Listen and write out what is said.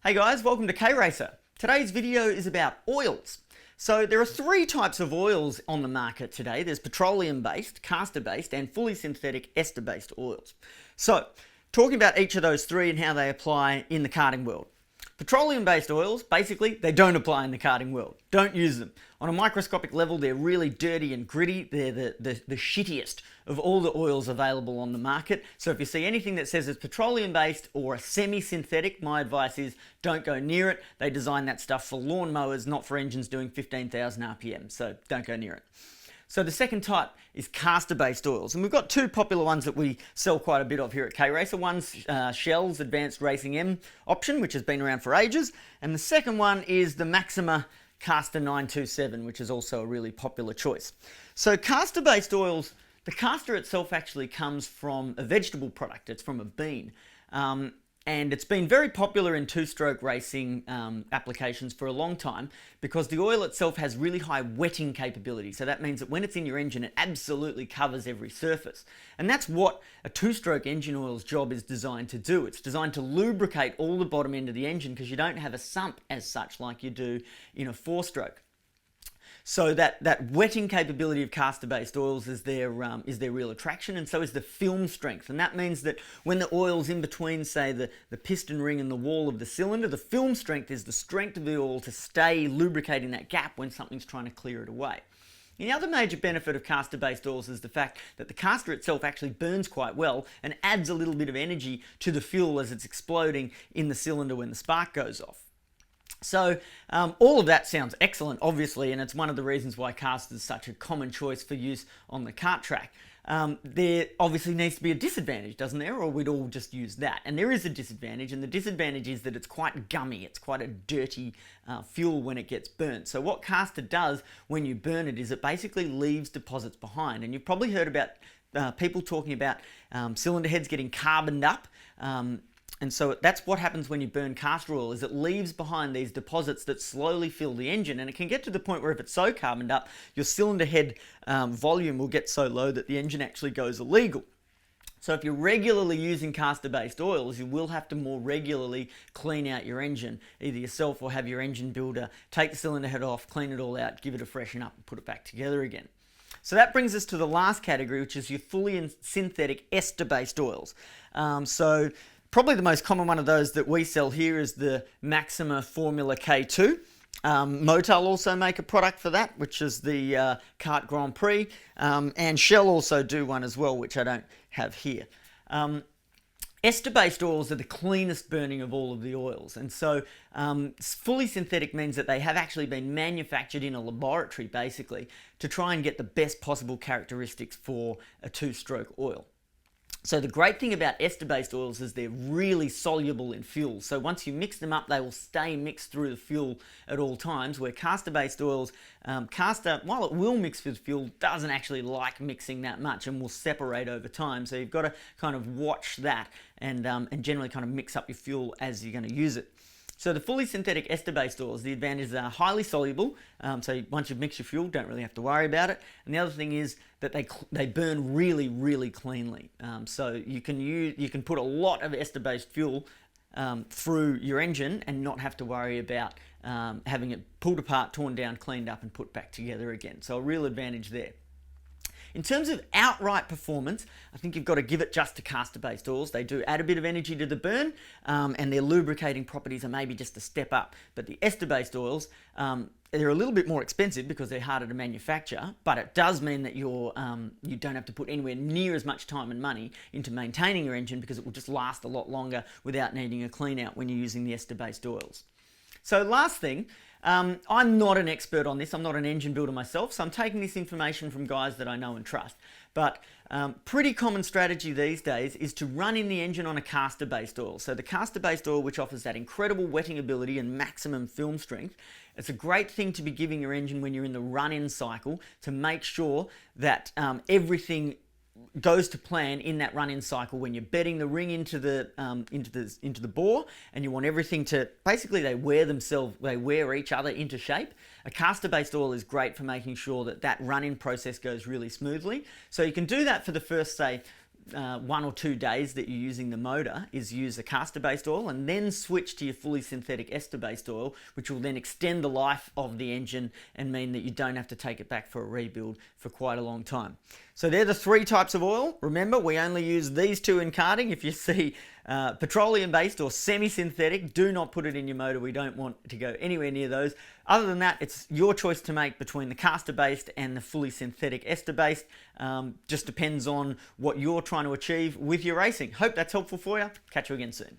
Hey guys, welcome to K-Racer. Today's video is about oils. So there are three types of oils on the market today. There's petroleum-based, castor-based, and fully synthetic ester-based oils. So, talking about each of those three and how they apply in the karting world. Petroleum-based oils, basically, they don't apply in the karting world. Don't use them. On a microscopic level, they're really dirty and gritty. They're the shittiest of all the oils available on the market. So if you see anything that says it's petroleum-based or a semi-synthetic, my advice is don't go near it. They design that stuff for lawnmowers, not for engines doing 15,000 RPM. So don't go near it. So the second type is castor-based oils. And we've got two popular ones that we sell quite a bit of here at K-Racer. One's Shell's Advanced Racing M option, which has been around for ages. And the second one is the Maxima Castor 927, which is also a really popular choice. So castor-based oils, the castor itself actually comes from a vegetable product. It's from a bean. And it's been very popular in two-stroke racing applications for a long time because the oil itself has really high wetting capability. So that means that when it's in your engine, it absolutely covers every surface. And that's what a two-stroke engine oil's job is designed to do. It's designed to lubricate all the bottom end of the engine because you don't have a sump as such like you do in a four-stroke. So that wetting capability of castor-based oils is their real attraction, and so is the film strength. And that means that when the oil's in between, say, the piston ring and the wall of the cylinder, the film strength is the strength of the oil to stay lubricating that gap when something's trying to clear it away. And the other major benefit of castor-based oils is the fact that the castor itself actually burns quite well and adds a little bit of energy to the fuel as it's exploding in the cylinder when the spark goes off. So all of that sounds excellent, obviously, and it's one of the reasons why castor is such a common choice for use on the kart track. There obviously needs to be a disadvantage, doesn't there? Or we'd all just use that. And there is a disadvantage, and the disadvantage is that it's quite gummy. It's quite a dirty fuel when it gets burnt. So what castor does when you burn it is it basically leaves deposits behind. And you've probably heard about people talking about cylinder heads getting carboned up. And so that's what happens when you burn castor oil, is it leaves behind these deposits that slowly fill the engine. And it can get to the point where if it's so carboned up, your cylinder head volume will get so low that the engine actually goes illegal. So if you're regularly using castor-based oils, you will have to more regularly clean out your engine, either yourself or have your engine builder take the cylinder head off, clean it all out, give it a freshen up and put it back together again. So that brings us to the last category, which is your fully synthetic ester-based oils. Probably the most common one of those that we sell here is the Maxima Formula K2. Motul also make a product for that, which is the Kart Grand Prix, and Shell also do one as well, which I don't have here. Ester-based oils are the cleanest burning of all of the oils, and so fully synthetic means that they have actually been manufactured in a laboratory, basically, to try and get the best possible characteristics for a two-stroke oil. So the great thing about ester-based oils is they're really soluble in fuel. So once you mix them up, they will stay mixed through the fuel at all times, where castor-based oils, while it will mix with fuel, doesn't actually like mixing that much and will separate over time. So you've got to kind of watch that and generally kind of mix up your fuel as you're going to use it. So the fully synthetic ester-based oils, the advantages are highly soluble. So once you've mixed your fuel, don't really have to worry about it. And the other thing is that they burn really, really cleanly. So you can put a lot of ester-based fuel through your engine and not have to worry about having it pulled apart, torn down, cleaned up, and put back together again. So a real advantage there. In terms of outright performance, I think you've got to give it just to castor-based oils. They do add a bit of energy to the burn, and their lubricating properties are maybe just a step up. But the ester-based oils, they're a little bit more expensive because they're harder to manufacture, but it does mean that you don't have to put anywhere near as much time and money into maintaining your engine because it will just last a lot longer without needing a clean out when you're using the ester-based oils. So last thing, I'm not an expert on this. I'm not an engine builder myself, so I'm taking this information from guys that I know and trust. But pretty common strategy these days is to run in the engine on a castor-based oil. So the castor-based oil, which offers that incredible wetting ability and maximum film strength, it's a great thing to be giving your engine when you're in the run-in cycle to make sure that everything goes to plan in that run-in cycle when you're bedding the ring into the bore, and you want everything to basically they wear each other into shape. A castor-based oil is great for making sure that run-in process goes really smoothly. So you can do that for the first, say, 1 or 2 days that you're using the motor is use the castor-based oil and then switch to your fully synthetic ester-based oil, which will then extend the life of the engine and mean that you don't have to take it back for a rebuild for quite a long time. So they're the 3 types of oil. Remember, we only use these 2 in karting. If you see petroleum-based or semi-synthetic, do not put it in your motor. We don't want to go anywhere near those. Other than that, it's your choice to make between the castor-based and the fully synthetic ester-based. Just depends on what you're trying to achieve with your racing. Hope that's helpful for you. Catch you again soon.